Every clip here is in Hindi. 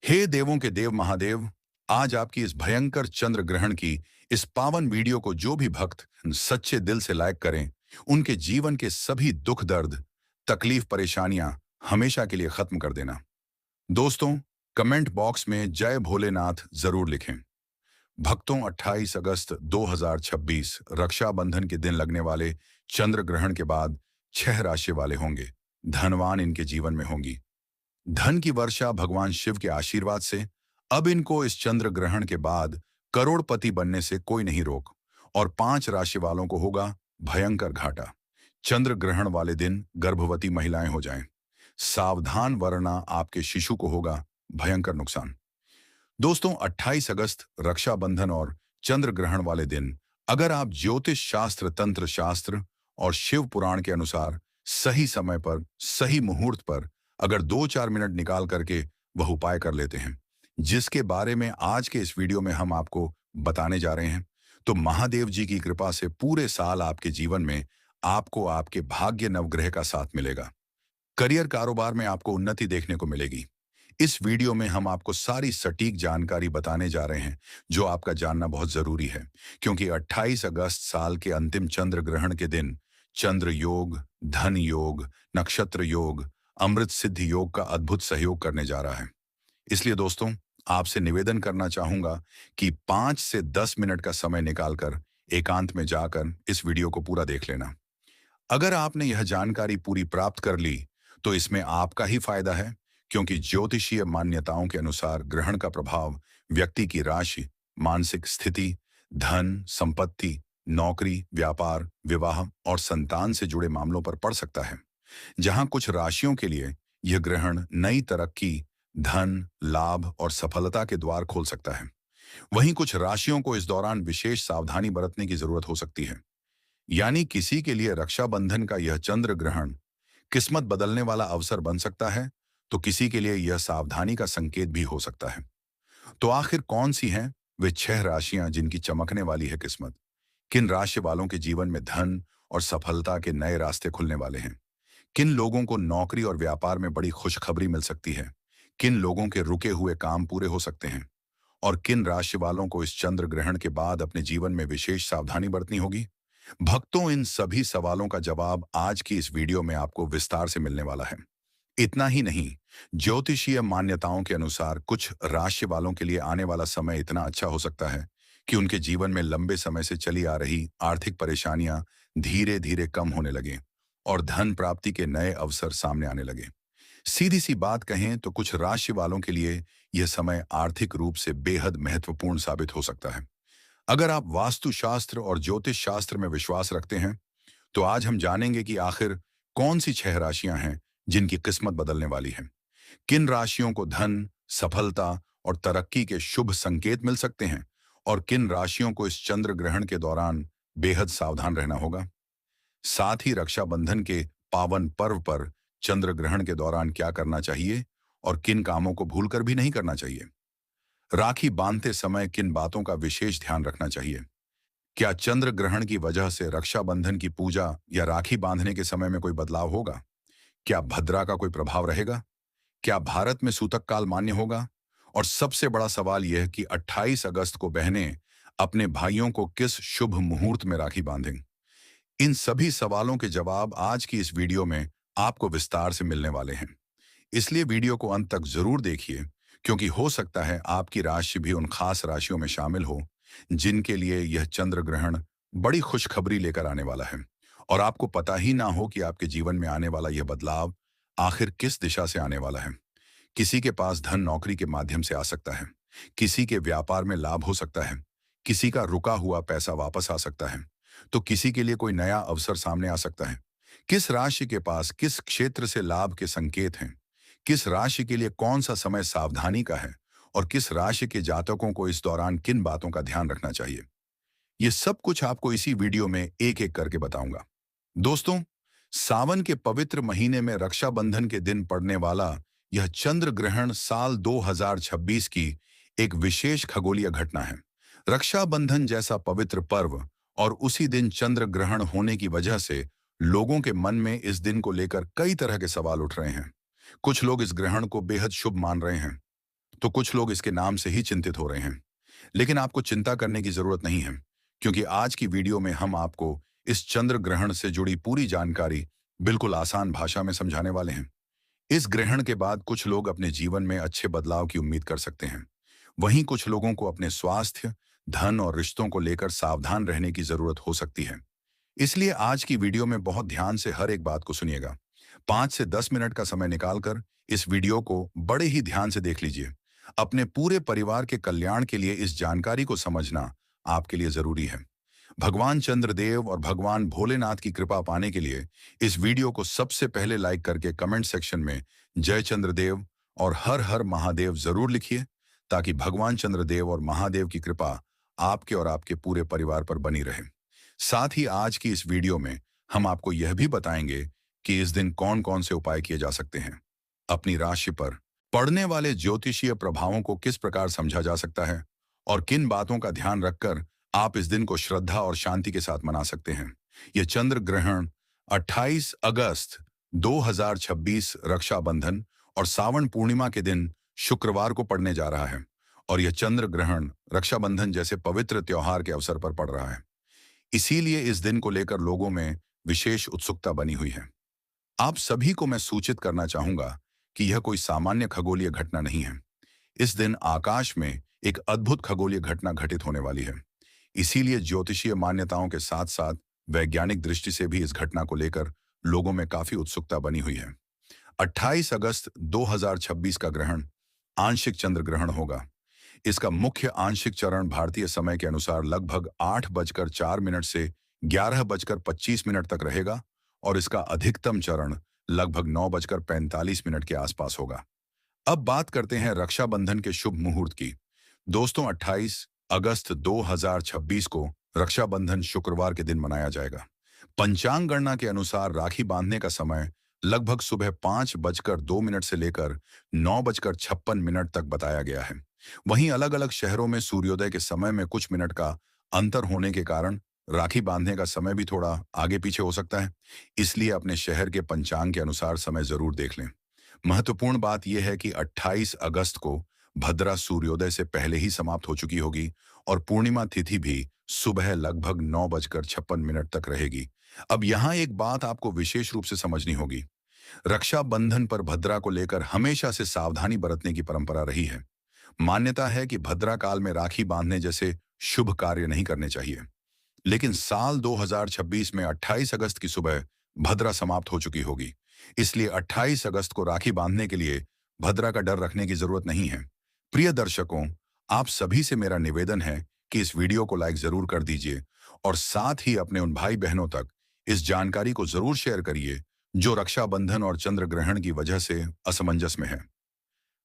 हे देवों के देव महादेव, आज आपकी इस भयंकर चंद्र ग्रहण की इस पावन वीडियो को जो भी भक्त सच्चे दिल से लाइक करें, उनके जीवन के सभी दुख दर्द, तकलीफ परेशानियां हमेशा के लिए खत्म कर देना। दोस्तों, कमेंट बॉक्स में जय भोलेनाथ जरूर लिखें। भक्तों, 28 अगस्त 2026 रक्षाबंधन के दिन लगने वाले चंद्र ग्रहण के बाद 6 राशि वाले होंगे धनवान इनके जीवन में होंगी। धन की वर्षा भगवान शिव के आशीर्वाद से अब इनको इस चंद्र ग्रहण के बाद करोड़पति बनने से कोई नहीं रोक। और 5 राशि वालों को होगा भयंकर घाटा। चंद्र ग्रहण वाले दिन गर्भवती महिलाएं हो जाएं। सावधान, वरना आपके शिशु को होगा भयंकर नुकसान। दोस्तों, 28 अगस्त रक्षाबंधन और चंद्र ग्रहण वाले दिन अगर आप ज्योतिष शास्त्र, तंत्र शास्त्र और शिव पुराण के अनुसार सही समय पर, सही मुहूर्त पर अगर 2-4 मिनट निकाल करके वह उपाय कर लेते हैं, जिसके बारे में आज के इस वीडियो में हम आपको बताने जा रहे हैं, तो महादेव जी की कृपा से पूरे साल आपके जीवन में आपको आपके भाग्य नवग्रह का साथ मिलेगा। करियर, कारोबार में आपको उन्नति देखने को मिलेगी। इस वीडियो में हम आपको सारी सटीक जानकारी बताने जा रहे हैं, जो आपका जानना बहुत जरूरी है, क्योंकि 28 अगस्त साल के अंतिम चंद्र ग्रहण के दिन चंद्र योग, धन योग, नक्षत्र योग, अमृत सिद्धि योग का अद्भुत सहयोग करने जा रहा है। इसलिए दोस्तों, आपसे निवेदन करना चाहूंगा कि 5 से 10 मिनट का समय निकालकर एकांत में जाकर इस वीडियो को पूरा देख लेना। अगर आपने यह जानकारी पूरी प्राप्त कर ली, तो इसमें आपका ही फायदा है, क्योंकि ज्योतिषीय मान्यताओं के अनुसार ग्रहण का प्रभाव व्यक्ति की राशि, मानसिक स्थिति, धन, संपत्ति, नौकरी, व्यापार, विवाह और संतान से जुड़े मामलों पर पड़ सकता है। जहां कुछ राशियों के लिए यह ग्रहण नई तरक्की, धन, लाभ और सफलता के द्वार खोल सकता है, वहीं कुछ राशियों को इस दौरान विशेष सावधानी बरतने की जरूरत हो सकती है। यानी किसी के लिए रक्षाबंधन का यह चंद्र ग्रहण किस्मत बदलने वाला अवसर बन सकता है, तो किसी के लिए यह सावधानी का संकेत भी हो सकता है। तो आखिर कौन सी हैं वे 6 राशियां जिनकी चमकने वाली है किस्मत? किन राशि वालों के जीवन में धन और सफलता के नए रास्ते खुलने वाले हैं? किन लोगों को नौकरी और व्यापार में बड़ी खुशखबरी मिल सकती है? किन लोगों के रुके हुए काम पूरे हो सकते हैं? और किन राशि वालों को इस चंद्र ग्रहण के बाद अपने जीवन में विशेष सावधानी बरतनी होगी? भक्तों, इन सभी सवालों का जवाब आज की इस वीडियो में आपको विस्तार से मिलने वाला है। इतना ही नहीं, ज्योतिषीय मान्यताओं के अनुसार कुछ राशि वालों के लिए आने वाला समय इतना अच्छा हो सकता है कि उनके जीवन में लंबे समय से चली आ रही आर्थिक परेशानियां धीरे धीरे कम होने लगे और धन प्राप्ति के नए अवसर सामने आने लगे। सीधी सी बात कहें तो कुछ राशि वालों के लिए यह समय आर्थिक रूप से बेहद महत्वपूर्ण साबित हो सकता है। अगर आप वास्तुशास्त्र और ज्योतिष शास्त्र में विश्वास रखते हैं, तो आज हम जानेंगे कि आखिर कौन सी 6 राशियां हैं जिनकी किस्मत बदलने वाली है। किन राशियों को धन, सफलता और तरक्की के शुभ संकेत मिल सकते हैं, और किन राशियों को इस चंद्र ग्रहण के दौरान बेहद सावधान रहना होगा। साथ ही रक्षाबंधन के पावन पर्व पर चंद्र ग्रहण के दौरान क्या करना चाहिए और किन कामों को भूलकर भी नहीं करना चाहिए। राखी बांधते समय किन बातों का विशेष ध्यान रखना चाहिए। क्या चंद्र ग्रहण की वजह से रक्षाबंधन की पूजा या राखी बांधने के समय में कोई बदलाव होगा? क्या भद्रा का कोई प्रभाव रहेगा? क्या भारत में सूतक काल मान्य होगा? और सबसे बड़ा सवाल यह कि 28 अगस्त को बहनें अपने भाइयों को किस शुभ मुहूर्त में राखी बांधें? इन सभी सवालों के जवाब आज की इस वीडियो में आपको विस्तार से मिलने वाले हैं। इसलिए वीडियो को अंत तक जरूर देखिए, क्योंकि हो सकता है आपकी राशि भी उन खास राशियों में शामिल हो जिनके लिए यह चंद्र ग्रहण बड़ी खुशखबरी लेकर आने वाला है, और आपको पता ही ना हो कि आपके जीवन में आने वाला यह बदलाव आखिर किस दिशा से आने वाला है। किसी के पास धन नौकरी के माध्यम से आ सकता है, किसी के व्यापार में लाभ हो सकता है, किसी का रुका हुआ पैसा वापस आ सकता है, तो किसी के लिए कोई नया अवसर सामने आ सकता है। किस राशि के पास किस क्षेत्र से लाभ के संकेत हैं, किस राशि के लिए कौन सा समय सावधानी का है, और किस राशि के जातकों को इस दौरान किन बातों का ध्यान रखना चाहिए, ये सब कुछ आपको इसी वीडियो में एक एक करके बताऊंगा। दोस्तों, सावन के पवित्र महीने में रक्षाबंधन के दिन पड़ने वाला यह चंद्र ग्रहण साल 2026 की एक विशेष खगोलीय घटना है। रक्षाबंधन जैसा पवित्र पर्व और उसी दिन चंद्र ग्रहण होने की वजह से लोगों के मन में इस दिन को लेकर कई तरह के सवाल उठ रहे हैं। कुछ लोग इस ग्रहण को बेहद शुभ मान रहे हैं, तो कुछ लोग इसके नाम से ही चिंतित हो रहे हैं। लेकिन आपको चिंता करने की जरूरत नहीं है, क्योंकि आज की वीडियो में हम आपको इस चंद्र ग्रहण से जुड़ी पूरी जानकारी बिल्कुल आसान भाषा में समझाने वाले हैं। इस ग्रहण के बाद कुछ लोग अपने जीवन में अच्छे बदलाव की उम्मीद कर सकते हैं। वहीं कुछ लोगों को अपने स्वास्थ्य, धन और रिश्तों को लेकर सावधान रहने की जरूरत हो सकती है। इसलिए आज की वीडियो में बहुत ध्यान से हर एक बात को सुनिएगा। 5 से 10 मिनट का समय निकालकर इस वीडियो को बड़े ही ध्यान से देख लीजिए। अपने पूरे परिवार के कल्याण के लिए इस जानकारी को समझना आपके लिए जरूरी है। भगवान चंद्रदेव और भगवान भोलेनाथ की कृपा पाने के लिए इस वीडियो को सबसे पहले लाइक करके कमेंट सेक्शन में जय चंद्रदेव और हर हर महादेव जरूर लिखिए, ताकि भगवान चंद्रदेव और महादेव की कृपा आपके और आपके पूरे परिवार पर बनी रहे। साथ ही आज की इस वीडियो में हम आपको यह भी बताएंगे कि इस दिन कौन कौन से उपाय किए जा सकते हैं। अपनी राशि पर पड़ने वाले ज्योतिषीय प्रभावों को किस प्रकार समझा जा सकता है और किन बातों का ध्यान रखकर आप इस दिन को श्रद्धा और शांति के साथ मना सकते हैं। यह चंद्र ग्रहण 28 अगस्त 2026 रक्षाबंधन और सावन पूर्णिमा के दिन शुक्रवार को पड़ने जा रहा है, और यह चंद्र ग्रहण रक्षाबंधन जैसे पवित्र त्योहार के अवसर पर पड़ रहा है। इसीलिए इस दिन को लेकर लोगों में विशेष उत्सुकता बनी हुई है। आप सभी को मैं सूचित करना चाहूंगा कि यह कोई सामान्य खगोलीय घटना नहीं है। इस दिन आकाश में एक अद्भुत खगोलीय घटना घटित होने वाली है। इसीलिए ज्योतिषीय मान्यताओं के साथ साथ वैज्ञानिक दृष्टि से भी इस घटना को लेकर लोगों में काफी उत्सुकता बनी हुई है। 28 अगस्त 2026 का ग्रहण आंशिक चंद्र ग्रहण होगा। इसका मुख्य आंशिक चरण भारतीय समय के अनुसार लगभग 8:04 से 11:25 तक रहेगा, और इसका अधिकतम चरण लगभग 9:45 के आसपास होगा। अब बात करते हैं रक्षाबंधन के शुभ मुहूर्त की। दोस्तों, 28 अगस्त 2026 को रक्षाबंधन शुक्रवार के दिन मनाया जाएगा। पंचांग गणना के अनुसार राखी बांधने का समय लगभग सुबह 5:02 से लेकर 9:56 तक बताया गया है। वहीं अलग अलग शहरों में सूर्योदय के समय में कुछ मिनट का अंतर होने के कारण राखी बांधने का समय भी थोड़ा आगे पीछे हो सकता है। इसलिए अपने शहर के पंचांग के अनुसार समय जरूर देख लें। महत्वपूर्ण बात यह है कि 28 अगस्त को भद्रा सूर्योदय से पहले ही समाप्त हो चुकी होगी, और पूर्णिमा तिथि भी सुबह लगभग 9:56 तक रहेगी। अब यहाँ एक बात आपको विशेष रूप से समझनी होगी। रक्षाबंधन पर भद्रा को लेकर हमेशा से सावधानी बरतने की परंपरा रही है। मान्यता है कि भद्रा काल में राखी बांधने जैसे शुभ कार्य नहीं करने चाहिए। लेकिन साल 2026 में 28 अगस्त की सुबह भद्रा समाप्त हो चुकी होगी। इसलिए 28 अगस्त को राखी बांधने के लिए भद्रा का डर रखने की जरूरत नहीं है। प्रिय दर्शकों, आप सभी से मेरा निवेदन है कि इस वीडियो को लाइक जरूर कर दीजिए, और साथ ही अपने उन भाई बहनों तक इस जानकारी को जरूर शेयर करिए जो रक्षाबंधन और चंद्र ग्रहण की वजह से असमंजस में है।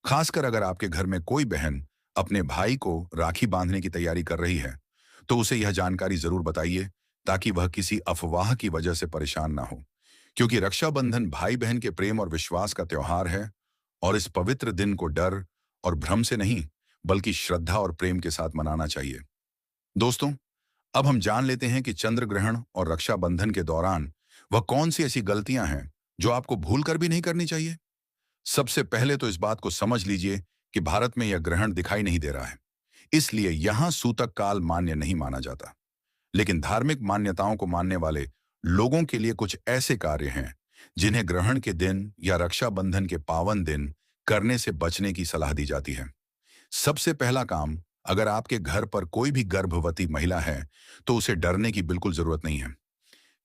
खासकर अगर आपके घर में कोई बहन अपने भाई को राखी बांधने की तैयारी कर रही है, तो उसे यह जानकारी जरूर बताइए, ताकि वह किसी अफवाह की वजह से परेशान ना हो। क्योंकि रक्षाबंधन भाई बहन के प्रेम और विश्वास का त्योहार है, और इस पवित्र दिन को डर और भ्रम से नहीं, बल्कि श्रद्धा और प्रेम के साथ मनाना चाहिए। दोस्तों, अब हम जान लेते हैं कि चंद्र ग्रहण और रक्षाबंधन के दौरान वह कौन सी ऐसी गलतियां हैं जो आपको भूल कर भी नहीं करनी चाहिए। सबसे पहले तो इस बात को समझ लीजिए कि भारत में यह ग्रहण दिखाई नहीं दे रहा है, इसलिए यहां सूतक काल मान्य नहीं माना जाता। लेकिन धार्मिक मान्यताओं को मानने वाले लोगों के लिए कुछ ऐसे कार्य हैं जिन्हें ग्रहण के दिन या रक्षाबंधन के पावन दिन करने से बचने की सलाह दी जाती है। सबसे पहला काम, अगर आपके घर पर कोई भी गर्भवती महिला है तो उसे डरने की बिल्कुल जरूरत नहीं है।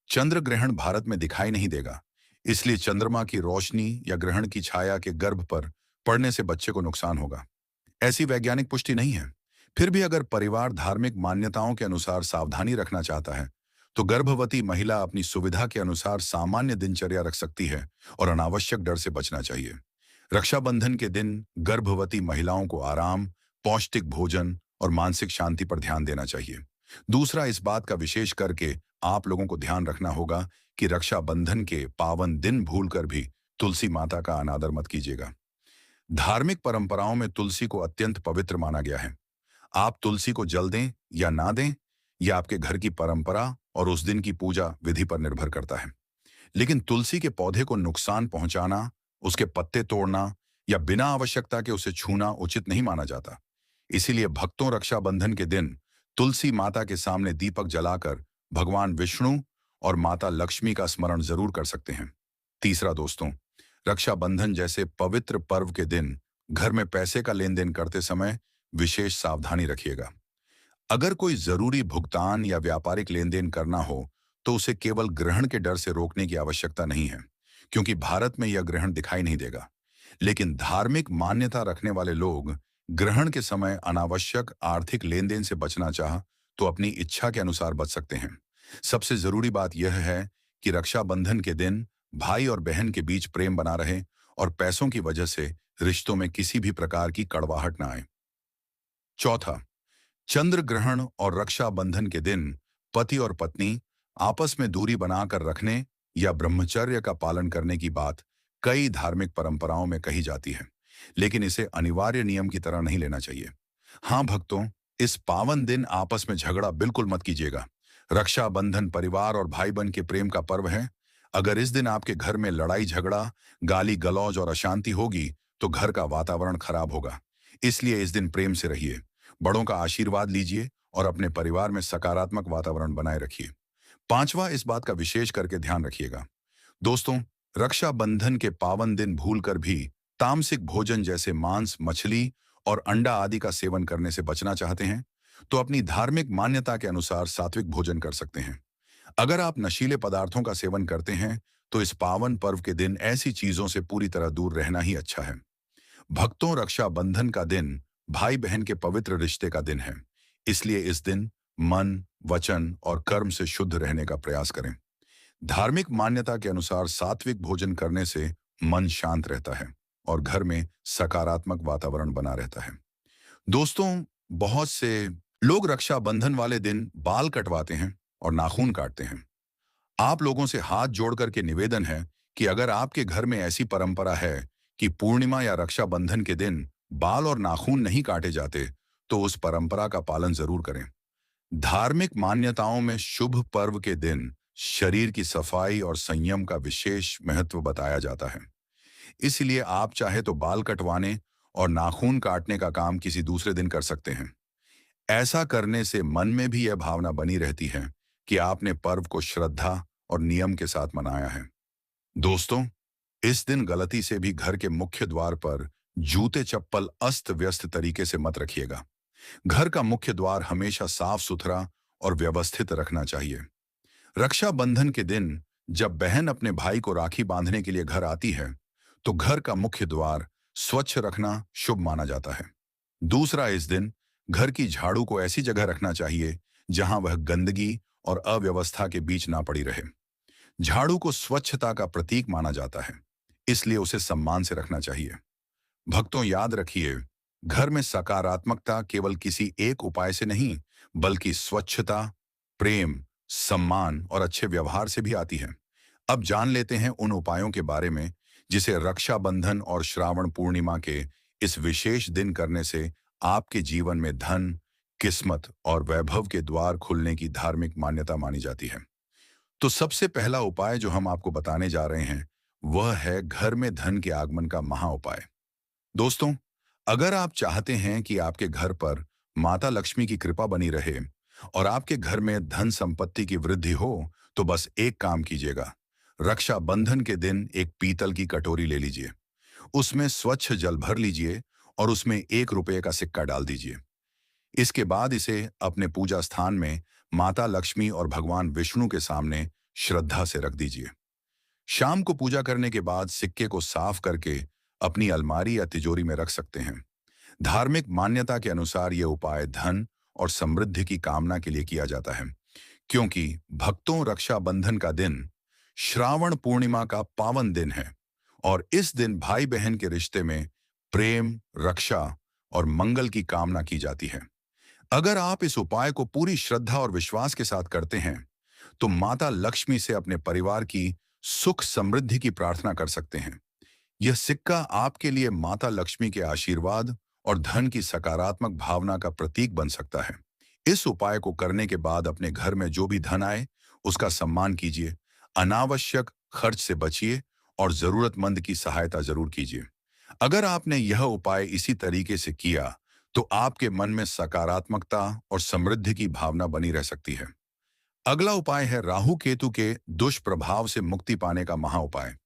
चंद्र ग्रहण भारत में दिखाई नहीं देगा, इसलिए चंद्रमा की रोशनी या ग्रहण की छाया के गर्भ पर पड़ने से बच्चे को नुकसान होगा, ऐसी वैज्ञानिक पुष्टि नहीं है। फिर भी अगर परिवार धार्मिक मान्यताओं के अनुसार सावधानी रखना चाहता है, तो गर्भवती महिला अपनी सुविधा के अनुसार सामान्य दिनचर्या रख सकती है और अनावश्यक डर से बचना चाहिए। रक्षाबंधन के दिन गर्भवती महिलाओं को आराम, पौष्टिक भोजन और मानसिक शांति पर ध्यान देना चाहिए। दूसरा, इस बात का विशेष करके आप लोगों को ध्यान रखना होगा कि रक्षाबंधन के पावन दिन भूलकर भी तुलसी माता का अनादर मत कीजिएगा। धार्मिक परंपराओं में तुलसी को अत्यंत पवित्र माना गया है। आप तुलसी को जल दें या ना दें, यह आपके घर की परंपरा और उस दिन की पूजा विधि पर निर्भर करता है। लेकिन तुलसी के पौधे को नुकसान पहुंचाना, उसके पत्ते तोड़ना या बिना आवश्यकता के उसे छूना उचित नहीं माना जाता। इसीलिए भक्तों रक्षाबंधन के दिन तुलसी माता के सामने दीपक जलाकर भगवान विष्णु और माता लक्ष्मी का स्मरण जरूर कर सकते हैं। तीसरा दोस्तों, रक्षाबंधन जैसे पवित्र पर्व के दिन घर में पैसे का लेन देन करते समय विशेष सावधानी रखिएगा। अगर कोई जरूरी भुगतान या व्यापारिक लेन देन करना हो तो उसे केवल ग्रहण के डर से रोकने की आवश्यकता नहीं है, क्योंकि भारत में यह ग्रहण दिखाई नहीं देगा। लेकिन धार्मिक मान्यता रखने वाले लोग ग्रहण के समय अनावश्यक आर्थिक लेन देन से बचना चाह तो अपनी इच्छा के अनुसार बच सकते हैं। सबसे जरूरी बात यह है कि रक्षाबंधन के दिन भाई और बहन के बीच प्रेम बना रहे और पैसों की वजह से रिश्तों में किसी भी प्रकार की कड़वाहट ना आए। चौथा, चंद्र ग्रहण और रक्षाबंधन के दिन पति और पत्नी आपस में दूरी बनाकर रखने या ब्रह्मचर्य का पालन करने की बात कई धार्मिक परंपराओं में कही जाती है, लेकिन इसे अनिवार्य नियम की तरह नहीं लेना चाहिए। हाँ भक्तों, इस पावन दिन आपस में झगड़ा बिल्कुल मत कीजिएगा। रक्षाबंधन परिवार और भाई बहन के प्रेम का पर्व है। अगर इस दिन आपके घर में लड़ाई झगड़ा, गाली गलौज और अशांति होगी तो घर का वातावरण खराब होगा। इसलिए इस दिन प्रेम से रहिए, बड़ों का आशीर्वाद लीजिए और अपने परिवार में सकारात्मक वातावरण बनाए रखिए। पांचवा, इस बात का विशेष करके ध्यान रखिएगा दोस्तों, रक्षाबंधन के पावन दिन भूलकर भी तामसिक भोजन जैसे मांस, मछली और अंडा आदि का सेवन करने से बचना चाहते हैं तो अपनी धार्मिक मान्यता के अनुसार सात्विक भोजन कर सकते हैं। अगर आप नशीले पदार्थों का सेवन करते हैं तो इस पावन पर्व के दिन ऐसी चीजों से पूरी तरह दूर रहना ही अच्छा है। भक्तों, रक्षाबंधन का दिन भाई बहन के पवित्र रिश्ते का दिन है। इसलिए इस दिन मन, वचन और कर्म से शुद्ध रहने का प्रयास करें। धार्मिक मान्यता के अनुसार सात्विक भोजन करने से मन शांत रहता है और घर में सकारात्मक वातावरण बना रहता है। दोस्तों, बहुत से लोग रक्षाबंधन वाले दिन बाल कटवाते हैं और नाखून काटते हैं। आप लोगों से हाथ जोड़कर के निवेदन है कि अगर आपके घर में ऐसी परंपरा है कि पूर्णिमा या रक्षाबंधन के दिन बाल और नाखून नहीं काटे जाते तो उस परंपरा का पालन जरूर करें। धार्मिक मान्यताओं में शुभ पर्व के दिन शरीर की सफाई और संयम का विशेष महत्व बताया जाता है। इसलिए आप चाहे तो बाल कटवाने और नाखून काटने का काम किसी दूसरे दिन कर सकते हैं। ऐसा करने से मन में भी यह भावना बनी रहती है कि आपने पर्व को श्रद्धा और नियम के साथ मनाया है। दोस्तों, इस दिन गलती से भी घर के मुख्य द्वार पर जूते चप्पल अस्त व्यस्त तरीके से मत रखिएगा। घर का मुख्य द्वार हमेशा साफ सुथरा और व्यवस्थित रखना चाहिए। रक्षाबंधन के दिन जब बहन अपने भाई को राखी बांधने के लिए घर आती है तो घर का मुख्य द्वार स्वच्छ रखना शुभ माना जाता है। दूसरा, इस दिन घर की झाड़ू को ऐसी जगह रखना चाहिए जहां वह गंदगी और अव्यवस्था के बीच ना पड़ी रहे। झाड़ू को स्वच्छता का प्रतीक माना जाता है, इसलिए उसे सम्मान से रखना चाहिए। भक्तों, याद रखिए, घर में सकारात्मकता केवल किसी एक उपाय से नहीं बल्कि स्वच्छता, प्रेम, सम्मान और अच्छे व्यवहार से भी आती है। अब जान लेते हैं उन उपायों के बारे में जिसे रक्षाबंधन और श्रावण पूर्णिमा के इस विशेष दिन करने से आपके जीवन में धन, किस्मत और वैभव के द्वार खुलने की धार्मिक मान्यता मानी जाती है। तो सबसे पहला उपाय जो हम आपको बताने जा रहे हैं वह है घर में धन के आगमन का महा उपाय। दोस्तों, अगर आप चाहते हैं कि आपके घर पर माता लक्ष्मी की कृपा बनी रहे और आपके घर में धन संपत्ति की वृद्धि हो तो बस एक काम कीजिएगा। रक्षाबंधन के दिन एक पीतल की कटोरी ले लीजिए, उसमें स्वच्छ जल भर लीजिए और उसमें 1 रुपये का सिक्का डाल दीजिए। इसके बाद इसे अपने पूजा स्थान में माता लक्ष्मी और भगवान विष्णु के सामने श्रद्धा से रख दीजिए। शाम को पूजा करने के बाद सिक्के को साफ करके अपनी अलमारी या तिजोरी में रख सकते हैं। धार्मिक मान्यता के अनुसार यह उपाय धन और समृद्धि की कामना के लिए किया जाता है, क्योंकि भक्तों, रक्षाबंधन का दिन श्रावण पूर्णिमा का पावन दिन है और इस दिन भाई बहन के रिश्ते में प्रेम, रक्षा और मंगल की कामना की जाती है। अगर आप इस उपाय को पूरी श्रद्धा और विश्वास के साथ करते हैं तो माता लक्ष्मी से अपने परिवार की सुख समृद्धि की प्रार्थना कर सकते हैं। यह सिक्का आपके लिए माता लक्ष्मी के आशीर्वाद और धन की सकारात्मक भावना का प्रतीक बन सकता है। इस उपाय को करने के बाद अपने घर में जो भी धन आए उसका सम्मान कीजिए, अनावश्यक खर्च से बचिए और जरूरतमंद की सहायता जरूर कीजिए। अगर आपने यह उपाय इसी तरीके से किया, तो आपके मन में सकारात्मकता और समृद्धि की भावना बनी रह सकती है। अगला उपाय है राहु केतु के दुष्प्रभाव से मुक्ति पाने का महा उपाय।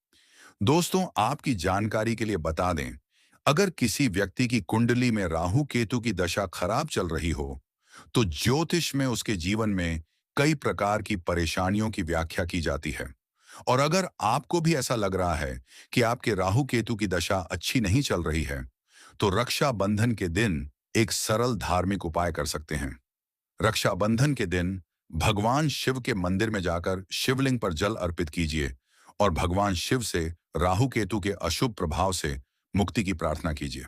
दोस्तों, आपकी जानकारी के लिए बता दें, अगर किसी व्यक्ति की कुंडली में राहु केतु की दशा खराब चल रही हो, तो ज्योतिष में उसके जीवन में कई प्रकार की परेशानियों की व्याख्या की जाती है। और अगर आपको भी ऐसा लग रहा है कि आपके राहु केतु की दशा अच्छी नहीं चल रही है, तो रक्षाबंधन के दिन एक सरल धार्मिक उपाय कर सकते हैं। रक्षाबंधन के दिन भगवान शिव के मंदिर में जाकर शिवलिंग पर जल अर्पित कीजिए और भगवान शिव से राहु केतु के अशुभ प्रभाव से मुक्ति की प्रार्थना कीजिए।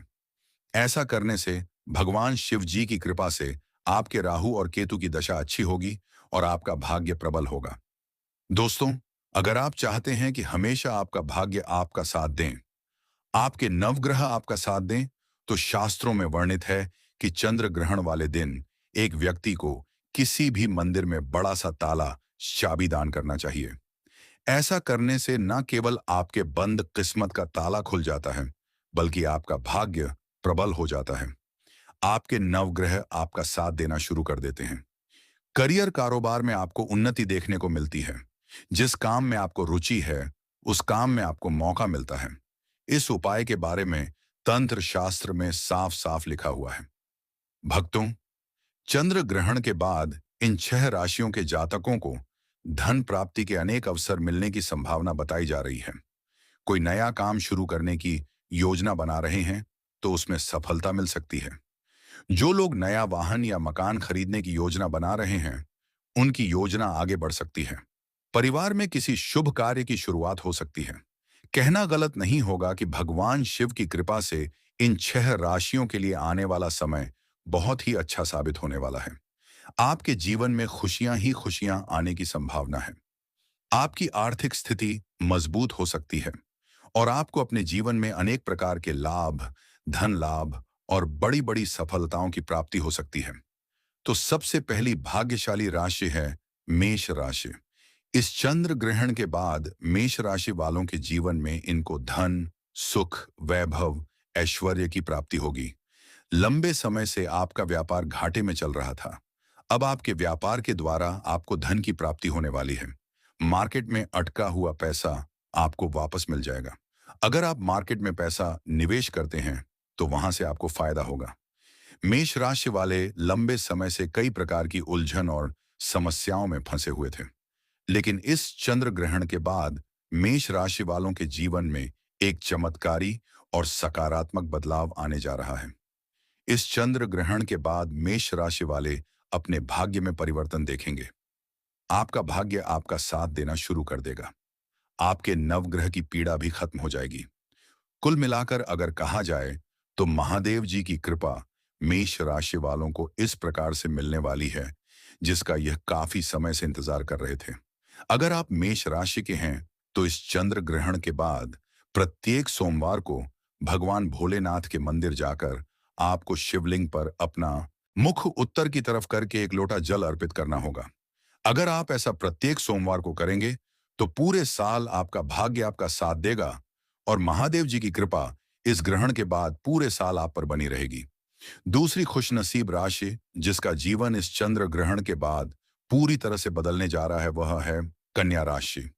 ऐसा करने से भगवान शिव जी की कृपा से आपके राहु और केतु की दशा अच्छी होगी और आपका भाग्य प्रबल होगा। दोस्तों, अगर आप चाहते हैं कि हमेशा आपका भाग्य आपका साथ दें, आपके नवग्रह आपका साथ दें, तो शास्त्रों में वर्णित है कि चंद्र ग्रहण वाले दिन एक व्यक्ति को किसी भी मंदिर में बड़ा सा ताला चाबी दान करना चाहिए। ऐसा करने से न केवल आपके बंद किस्मत का ताला खुल जाता है, बल्कि आपका भाग्य प्रबल हो जाता है। आपके नवग्रह आपका साथ देना शुरू कर देते हैं। करियर कारोबार में आपको उन्नति देखने को मिलती है। जिस काम में आपको रुचि है, उस काम में आपको मौका मिलता है। इस उपाय के बारे में तंत्र शास्त्र में साफ साफ लिखा हुआ है। भक्तों, चंद्र ग्रहण के बाद इन 6 राशियों के जातकों को धन प्राप्ति के अनेक अवसर मिलने की संभावना बताई जा रही है। कोई नया काम शुरू करने की योजना बना रहे हैं, तो उसमें सफलता मिल सकती है। जो लोग नया वाहन या मकान खरीदने की योजना बना रहे हैं, उनकी योजना आगे बढ़ सकती है। परिवार में किसी शुभ कार्य की शुरुआत हो सकती है। कहना गलत नहीं होगा कि भगवान शिव की कृपा से इन 6 राशियों के लिए आने वाला समय बहुत ही अच्छा साबित होने वाला है। आपके जीवन में खुशियां ही खुशियां आने की संभावना है। आपकी आर्थिक स्थिति मजबूत हो सकती है और आपको अपने जीवन में अनेक प्रकार के लाभ, धन लाभ और बड़ी बड़ी सफलताओं की प्राप्ति हो सकती है। तो सबसे पहली भाग्यशाली राशि है मेष राशि। इस चंद्र ग्रहण के बाद मेष राशि वालों के जीवन में इनको धन, सुख, वैभव, ऐश्वर्य की प्राप्ति होगी। लंबे समय से आपका व्यापार घाटे में चल रहा था। अब आपके व्यापार के द्वारा आपको धन की प्राप्ति होने वाली है। मार्केट में अटका हुआ पैसा आपको वापस मिल जाएगा। अगर आप मार्केट में पैसा निवेश करते हैं, तो वहां से आपको फायदा होगा। मेष राशि वाले लंबे समय से कई प्रकार की उलझन और समस्याओं में फंसे हुए थे, लेकिन इस चंद्र ग्रहण के बाद मेष राशि वालों के जीवन में एक चमत्कारी और सकारात्मक बदलाव आने जा रहा है। इस चंद्र ग्रहण के बाद मेष राशि वाले अपने भाग्य में परिवर्तन देखेंगे। आपका भाग्य आपका साथ देना शुरू कर देगा। आपके नवग्रह की पीड़ा भी खत्म हो जाएगी। कुल मिलाकर अगर कहा जाए, तो महादेव जी की कृपा मेष राशि वालों को इस प्रकार से मिलने वाली है, जिसका यह काफी समय से इंतजार कर रहे थे। अगर आप मेष राशि के हैं, तो इस चंद्र ग्रहण के बाद प्रत्येक सोमवार को भगवान भोलेनाथ के मंदिर जाकर आपको शिवलिंग पर अपना मुख उत्तर की तरफ करके एक लोटा जल अर्पित करना होगा। अगर आप ऐसा प्रत्येक सोमवार को करेंगे, तो पूरे साल आपका भाग्य आपका साथ देगा और महादेव जी की कृपा इस ग्रहण के बाद पूरे साल आप पर बनी रहेगी। दूसरी खुशनसीब राशि जिसका जीवन इस चंद्र ग्रहण के बाद पूरी तरह से बदलने जा रहा है, वह है कन्या राशि।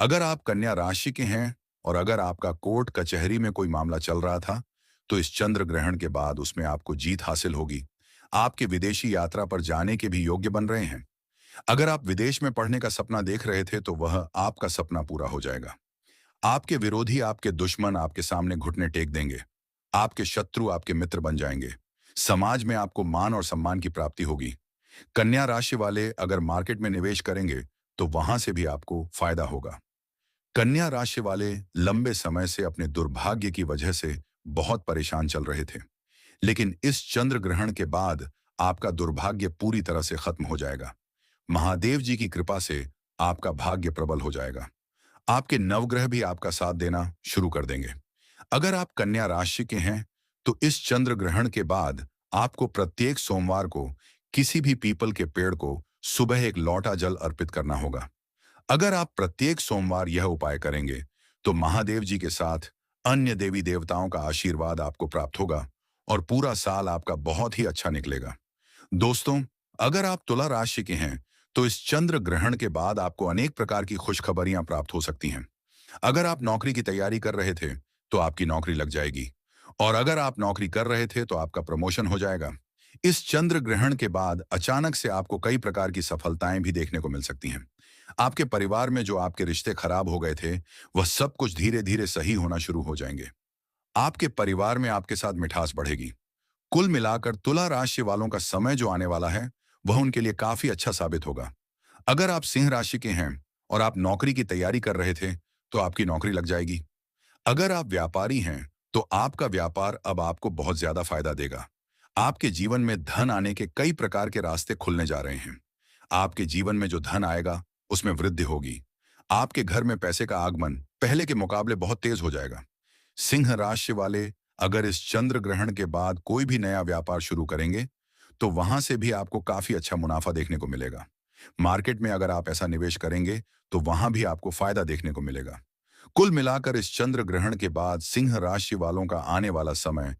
अगर आप कन्या राशि के हैं और अगर आपका कोर्ट कचहरी में कोई मामला चल रहा था, तो इस चंद्र ग्रहण के बाद उसमें आपको जीत हासिल होगी। आपके विदेशी यात्रा पर जाने के भी योग्य बन रहे हैं। अगर आप विदेश में पढ़ने का सपना देख रहे थे, तो वह आपका सपना पूरा हो जाएगा। आपके विरोधी, आपके दुश्मन आपके सामने घुटने टेक देंगे। आपके शत्रु आपके मित्र बन जाएंगे। समाज में आपको मान और सम्मान की प्राप्ति होगी। कन्या राशि वाले अगर मार्केट में निवेश करेंगे, तो वहां से भी आपको फायदा होगा। कन्या राशि वाले लंबे समय से अपने दुर्भाग्य की वजह से बहुत परेशान चल रहे थे, लेकिन इस चंद्र ग्रहण के बाद आपका दुर्भाग्य पूरी तरह से खत्म हो जाएगा। महादेव जी की कृपा से आपका भाग्य प्रबल हो जाएगा। आपके नवग्रह भी आपका साथ देना शुरू कर देंगे। अगर आप कन्या राशि के हैं, तो इस चंद्र ग्रहण के बाद आपको प्रत्येक सोमवार को किसी भी पीपल के पेड़ को सुबह एक लोटा जल अर्पित करना होगा। अगर आप प्रत्येक सोमवार यह उपाय करेंगे, तो महादेव जी के साथ अन्य देवी देवताओं का आशीर्वाद आपको प्राप्त होगा और पूरा साल आपका बहुत ही अच्छा निकलेगा। दोस्तों, अगर आप तुला राशि के हैं, तो इस चंद्र ग्रहण के बाद आपको अनेक प्रकार की खुशखबरियां प्राप्त हो सकती हैं। अगर आप नौकरी की तैयारी कर रहे थे, तो आपकी नौकरी लग जाएगी। और अगर आप नौकरी कर रहे थे, तो आपका प्रमोशन हो जाएगा। इस चंद्र ग्रहण के बाद अचानक से आपको कई प्रकार की सफलताएं भी देखने को मिल सकती हैं। आपके परिवार में जो आपके रिश्ते खराब हो गए थे, वह सब कुछ धीरे धीरे सही होना शुरू हो जाएंगे। आपके परिवार में आपके साथ मिठास बढ़ेगी। कुल मिलाकर तुला राशि वालों का समय जो आने वाला है, वह उनके लिए काफी अच्छा साबित होगा। अगर आप सिंह राशि के हैं और आप नौकरी की तैयारी कर रहे थे, तो आपकी नौकरी लग जाएगी। अगर आप व्यापारी हैं, तो आपका व्यापार अब आपको बहुत ज्यादा फायदा देगा। आपके जीवन में धन आने के कई प्रकार के रास्ते खुलने जा रहे हैं। आपके जीवन में जो धन आएगा, उसमें वृद्धि होगी। आपके घर में पैसे का आगमन पहले के मुकाबले बहुत तेज हो जाएगा। सिंह राशि वाले अगर इस चंद्र ग्रहण के बाद कोई भी नया व्यापार शुरू करेंगे, तो वहां से भी आपको काफी अच्छा मुनाफा देखने को मिलेगा। मार्केट में अगर आप ऐसा निवेश करेंगे, तो वहां भी आपको फायदा देखने को मिलेगा। कुल मिलाकर इस चंद्र ग्रहण के बाद सिंह राशि वालों का आने वाला समय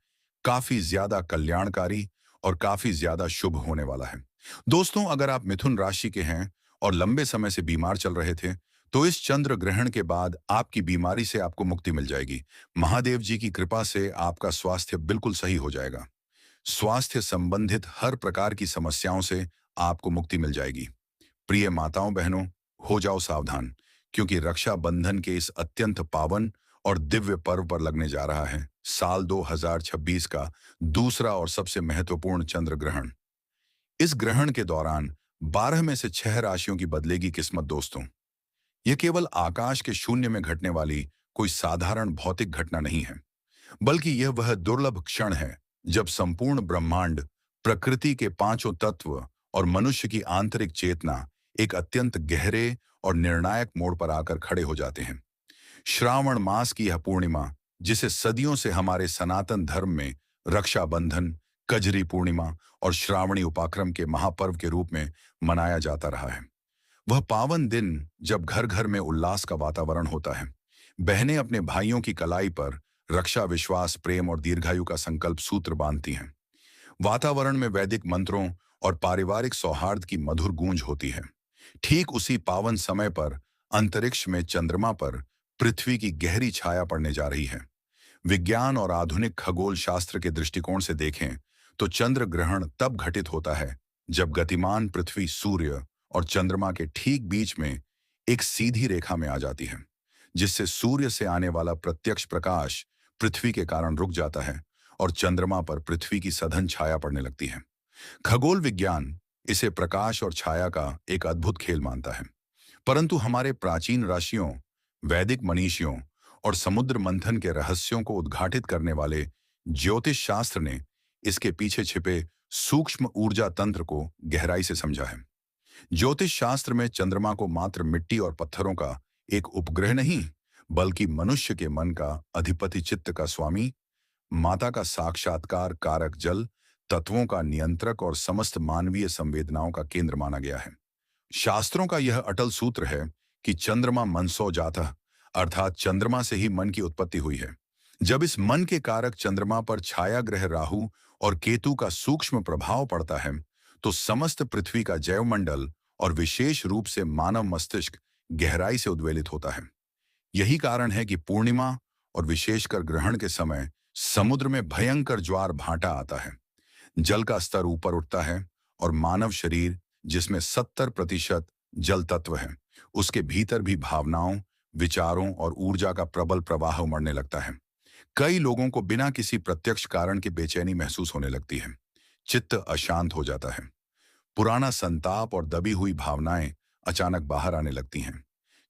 काफी ज्यादा कल्याणकारी और काफी ज्यादा शुभ होने वाला है। दोस्तों, अगर आप मिथुन राशि के हैं और लंबे समय से बीमार चल रहे थे, तो इस चंद्र ग्रहण के बाद आपकी बीमारी से आपको मुक्ति मिल जाएगी। महादेव जी की कृपा से आपका स्वास्थ्य बिल्कुल सही हो जाएगा। स्वास्थ्य संबंधित हर प्रकार की समस्याओं से आपको मुक्ति मिल जाएगी। प्रिय माताओं बहनों, हो जाओ सावधान, क्योंकि रक्षाबंधन के इस अत्यंत पावन और दिव्य पर्व पर लगने जा रहा है साल 2026 का दूसरा और सबसे महत्वपूर्ण चंद्र ग्रहण। इस ग्रहण के दौरान 12 में से 6 राशियों की बदलेगी किस्मत। दोस्तों, यह केवल आकाश के शून्य में घटने वाली कोई साधारण भौतिक घटना नहीं है, बल्कि यह वह दुर्लभ क्षण है जब संपूर्ण ब्रह्मांड, प्रकृति के पांचों तत्व और मनुष्य की आंतरिक चेतना एक अत्यंत गहरे और निर्णायक मोड़ पर आकर खड़े हो जाते हैं। श्रावण मास की यह पूर्णिमा, जिसे सदियों से हमारे सनातन धर्म में रक्षाबंधन, कजरी पूर्णिमा और श्रावणी उपाक्रम के महापर्व के रूप में मनाया जाता रहा है, वह पावन दिन जब घर घर में उल्लास का वातावरण होता है। बहनें अपने भाइयों की कलाई पर रक्षा, विश्वास, प्रेम और दीर्घायु का संकल्प सूत्र बांधती हैं। वातावरण में वैदिक मंत्रों और पारिवारिक सौहार्द की मधुर गूंज होती है। ठीक उसी पावन समय पर अंतरिक्ष में चंद्रमा पर पृथ्वी की गहरी छाया पड़ने जा रही है। विज्ञान और आधुनिक खगोल शास्त्र के दृष्टिकोण से देखें, तो चंद्र ग्रहण तब घटित होता है जब गतिमान पृथ्वी सूर्य और चंद्रमा के ठीक बीच में एक सीधी रेखा में आ जाती है, जिससे सूर्य से आने वाला प्रत्यक्ष प्रकाश पृथ्वी के कारण रुक जाता है और चंद्रमा पर पृथ्वी की सघन छाया पड़ने लगती है। खगोल विज्ञान इसे प्रकाश और छाया का एक अद्भुत खेल मानता है, परंतु हमारे प्राचीन ऋषियों, वैदिक मनीषियों और समुद्र मंथन के रहस्यों को उद्घाटित करने वाले ज्योतिष शास्त्र ने इसके पीछे छिपे सूक्ष्म ऊर्जा तंत्र को गहराई से समझा है। ज्योतिष शास्त्र में चंद्रमा को मात्र मिट्टी और पत्थरों का एक उपग्रह नहीं, बल्कि मनुष्य के मन का अधिपति, चित्त का स्वामी, माता का साक्षात्कार कारक, जल तत्वों का नियंत्रक और समस्त मानवीय संवेदनाओं का केंद्र माना गया है। शास्त्रों का यह अटल सूत्र है कि चंद्रमा मनसो जातः, अर्थात चंद्रमा से ही मन की उत्पत्ति हुई है। जब इस मन के कारक चंद्रमा पर छाया ग्रह राहु और केतु का सूक्ष्म प्रभाव पड़ता है, तो समस्त पृथ्वी का जैवमंडल और विशेष रूप से मानव मस्तिष्क गहराई से उद्वेलित होता है। यही कारण है कि पूर्णिमा और विशेषकर ग्रहण के समय समुद्र में भयंकर ज्वार भाटा आता है। जल का स्तर ऊपर उठता है और मानव शरीर, जिसमें 70% जल तत्व है, उसके भीतर भी भावनाओं, विचारों और ऊर्जा का प्रबल प्रवाह उमड़ने लगता है। कई लोगों को बिना किसी प्रत्यक्ष कारण के बेचैनी महसूस होने लगती है। चित्त अशांत हो जाता है। पुराना संताप और दबी हुई भावनाएं अचानक बाहर आने लगती हैं।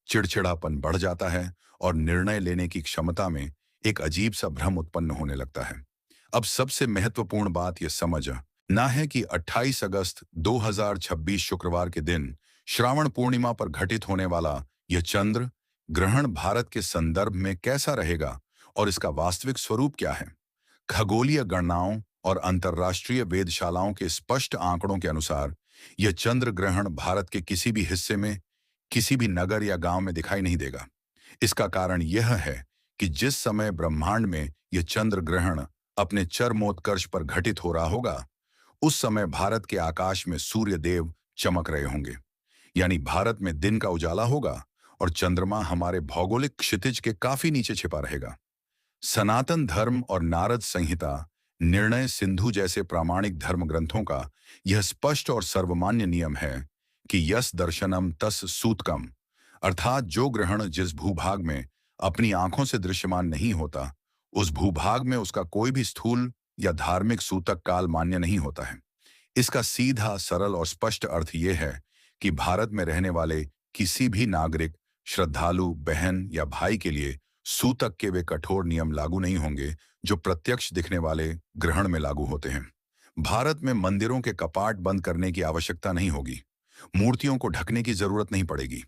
चिड़चिड़ापन बढ़ जाता है और निर्णय लेने की क्षमता में एक अजीब सा भ्रम उत्पन्न होने लगता है। अब सबसे महत्वपूर्ण बात यह समझना है कि 28 अगस्त 2026 शुक्रवार के दिन श्रावण पूर्णिमा पर घटित होने वाला यह चंद्र ग्रहण भारत के संदर्भ में कैसा रहेगा और इसका वास्तविक स्वरूप क्या है। खगोलीय गणनाओं और अंतर्राष्ट्रीय वेधशालाओं के स्पष्ट आंकड़ों के अनुसार यह चंद्र ग्रहण भारत के किसी भी हिस्से में, किसी भी नगर या गांव में दिखाई नहीं देगा। इसका कारण यह है कि जिस समय ब्रह्मांड में यह चंद्र ग्रहण अपने चरमोत्कर्ष पर घटित हो रहा होगा, उस समय भारत के आकाश में सूर्य देव चमक रहे होंगे। यानी भारत में दिन का उजाला होगा और चंद्रमा हमारे भौगोलिक क्षितिज के काफी नीचे छिपा रहेगा। सनातन धर्म और नारद संहिता, निर्णय सिंधु जैसे प्रामाणिक धर्म ग्रंथों का यह स्पष्ट और सर्वमान्य नियम है कि यस दर्शनम तस सूतकम, अर्थात जो ग्रहण जिस भूभाग में अपनी आंखों से दृश्यमान नहीं होता, उस भूभाग में उसका कोई भी स्थूल या धार्मिक सूतक काल मान्य नहीं होता है। इसका सीधा, सरल और स्पष्ट अर्थ यह है कि भारत में रहने वाले किसी भी नागरिक, श्रद्धालु, बहन या भाई के लिए सूतक के वे कठोर नियम लागू नहीं होंगे जो प्रत्यक्ष दिखने वाले ग्रहण में लागू होते हैं। भारत में मंदिरों के कपाट बंद करने की आवश्यकता नहीं होगी, मूर्तियों को ढकने की जरूरत नहीं पड़ेगी,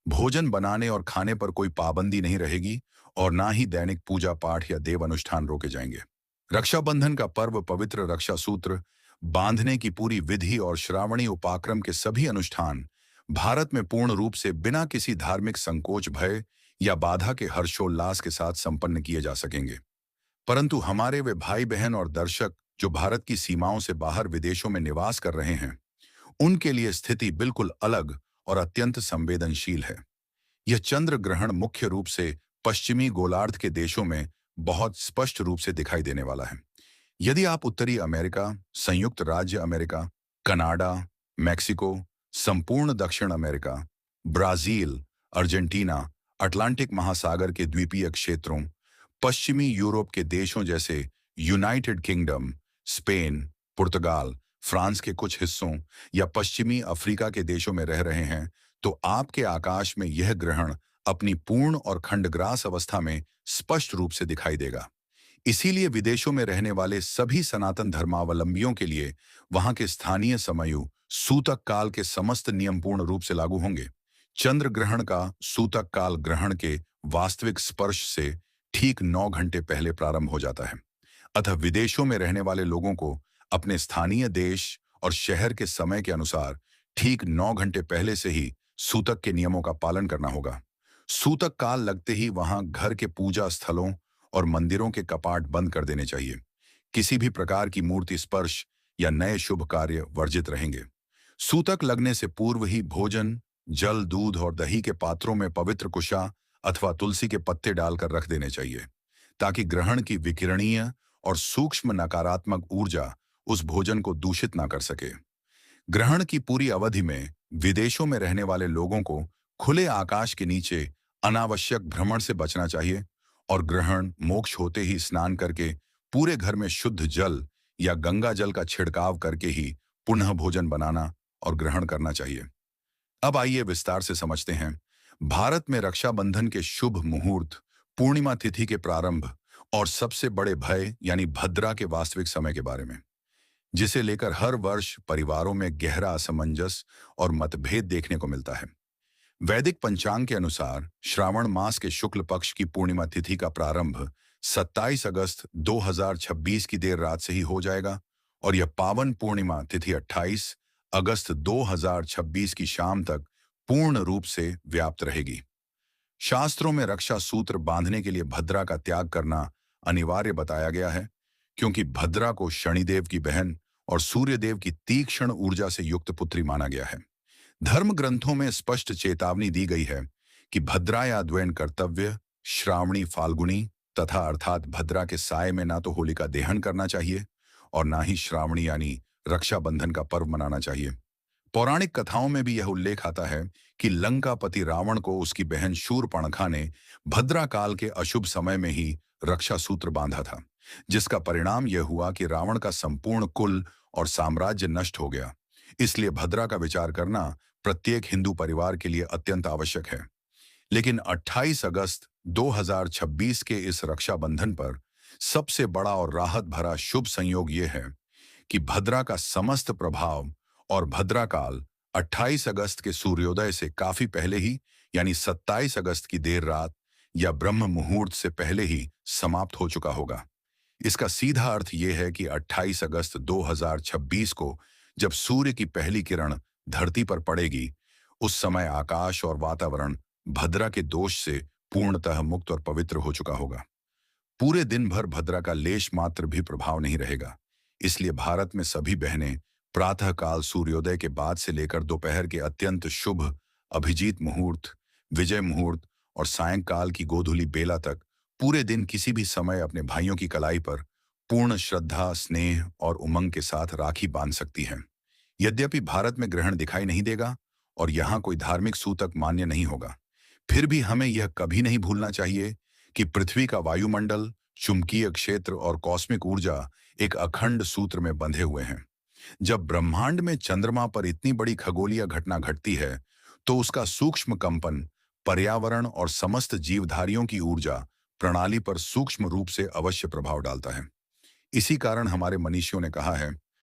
भोजन बनाने और खाने पर कोई पाबंदी नहीं रहेगी और ना ही दैनिक पूजा पाठ या देव अनुष्ठान रोके जाएंगे। रक्षाबंधन का पर्व पवित्र रक्षा सूत्र बांधने की पूरी विधि और श्रावणी उपाक्रम के सभी अनुष्ठान भारत में पूर्ण रूप से बिना किसी धार्मिक संकोच, भय या बाधा के हर्षोल्लास के साथ संपन्न किए जा सकेंगे। परंतु हमारे वे भाई बहन और दर्शक जो भारत की सीमाओं से बाहर विदेशों में निवास कर रहे हैं, उनके लिए स्थिति बिल्कुल अलग और अत्यंत संवेदनशील है। यह चंद्र ग्रहण मुख्य रूप से पश्चिमी गोलार्ध के देशों में बहुत स्पष्ट रूप से दिखाई देने वाला है। यदि आप उत्तरी अमेरिका, संयुक्त राज्य अमेरिका, कनाडा, मैक्सिको, संपूर्ण दक्षिण अमेरिका, ब्राजील, अर्जेंटीना, अटलांटिक महासागर के द्वीपीय क्षेत्रों, पश्चिमी यूरोप के देशों जैसे यूनाइटेड किंगडम, स्पेन, पुर्तगाल, फ्रांस के कुछ हिस्सों या पश्चिमी अफ्रीका के देशों में रह रहे हैं, तो आपके आकाश में यह ग्रहण अपनी पूर्ण और खंडग्रास अवस्था में स्पष्ट रूप से दिखाई देगा। इसीलिए विदेशों में रहने वाले सभी सनातन धर्मावलंबियों के लिए वहां के स्थानीय समयु सूतक काल के समस्त नियम पूर्ण रूप से लागू होंगे। चंद्र ग्रहण का सूतक काल ग्रहण के वास्तविक स्पर्श से ठीक 9 घंटे पहले प्रारंभ हो जाता है। अतः विदेशों में रहने वाले लोगों को अपने स्थानीय देश और शहर के समय के अनुसार ठीक 9 घंटे पहले से ही सूतक के नियमों का पालन करना होगा। सूतक काल लगते ही वहां घर के पूजा स्थलों और मंदिरों के कपाट बंद कर देने चाहिए। किसी भी प्रकार की मूर्ति स्पर्श या नए शुभ कार्य वर्जित रहेंगे। सूतक लगने से पूर्व ही भोजन, जल, दूध और दही के पात्रों में पवित्र कुशा अथवा तुलसी के पत्ते डालकर रख देने चाहिए, ताकि ग्रहण की विकिरणीय और सूक्ष्म नकारात्मक ऊर्जा उस भोजन को दूषित ना कर सके। ग्रहण की पूरी अवधि में विदेशों में रहने वाले लोगों को खुले आकाश के नीचे अनावश्यक भ्रमण से बचना चाहिए और ग्रहण मोक्ष होते ही स्नान करके पूरे घर में शुद्ध जल या गंगा जल का छिड़काव करके ही पुनः भोजन बनाना और ग्रहण करना चाहिए। अब आइए विस्तार से समझते हैं भारत में रक्षाबंधन के शुभ मुहूर्त, पूर्णिमा तिथि के प्रारंभ और सबसे बड़े भय यानी भद्रा के वास्तविक समय के बारे में, जिसे लेकर हर वर्ष परिवारों में गहरा असमंजस और मतभेद देखने को मिलता है। वैदिक पंचांग के अनुसार श्रावण मास के शुक्ल पक्ष की पूर्णिमा तिथि का प्रारंभ 27 अगस्त 2026 की देर रात से ही हो जाएगा और यह पावन पूर्णिमा तिथि 28 अगस्त 2026 की शाम तक पूर्ण रूप से व्याप्त रहेगी। शास्त्रों में रक्षा सूत्र बांधने के लिए भद्रा का त्याग करना अनिवार्य बताया गया है, क्योंकि भद्रा को शनिदेव की बहन और सूर्यदेव की तीक्ष्ण ऊर्जा से युक्त पुत्री माना गया है। धर्म ग्रंथों में स्पष्ट चेतावनी दी गई है कि भद्रा या अध्ययन कर्तव्य, श्रावणी फाल्गुनी तथा अर्थात भद्रा के साय में ना तो होलिका दहन करना चाहिए और ना ही श्रावणी यानी रक्षाबंधन का पर्व मनाना चाहिए। पौराणिक कथाओं में भी यह उल्लेख आता है कि लंकापति रावण को उसकी बहन शूर्पणखा ने भद्रा काल के अशुभ समय में ही रक्षा सूत्र बांधा था, जिसका परिणाम यह हुआ कि रावण का संपूर्ण कुल और साम्राज्य नष्ट हो गया। इसलिए भद्रा का विचार करना प्रत्येक हिंदू परिवार के लिए अत्यंत आवश्यक है। लेकिन 28 अगस्त 2026 के इस रक्षाबंधन पर सबसे बड़ा और राहत भरा शुभ संयोग यह है कि भद्रा का समस्त प्रभाव और भद्रा काल 28 अगस्त के सूर्योदय से काफी पहले ही यानी 27 अगस्त की देर रात या ब्रह्म मुहूर्त से पहले ही समाप्त हो चुका होगा। इसका सीधा अर्थ यह है कि 28 अगस्त 2026 को जब सूर्य की पहली किरण धरती पर पड़ेगी, उस समय आकाश और वातावरण भद्रा के दोष से पूर्णतः मुक्त और पवित्र हो चुका होगा। पूरे दिन भर भद्रा का लेश मात्र भी प्रभाव नहीं रहेगा। इसलिए भारत में सभी बहनें प्रातःकाल सूर्योदय के बाद से लेकर दोपहर के अत्यंत शुभ अभिजीत मुहूर्त, विजय मुहूर्त और सायंकाल की गोधूली बेला तक पूरे दिन किसी भी समय अपने भाइयों की कलाई पर पूर्ण श्रद्धा, स्नेह और उमंग के साथ राखी बांध सकती हैं। यद्यपि भारत में ग्रहण दिखाई नहीं देगा और यहाँ कोई धार्मिक सूतक मान्य नहीं होगा, फिर भी हमें यह कभी नहीं भूलना चाहिए कि पृथ्वी का वायुमंडल, चुंबकीय क्षेत्र और कॉस्मिक ऊर्जा एक अखंड सूत्र में बंधे हुए हैं। जब ब्रह्मांड में चंद्रमा पर इतनी बड़ी खगोलीय घटना घटती है, तो उसका सूक्ष्म कंपन पर्यावरण और समस्त जीवधारियों की ऊर्जा प्रणाली पर सूक्ष्म रूप से अवश्य प्रभाव डालता है। इसी कारण हमारे मनीषियों ने कहा है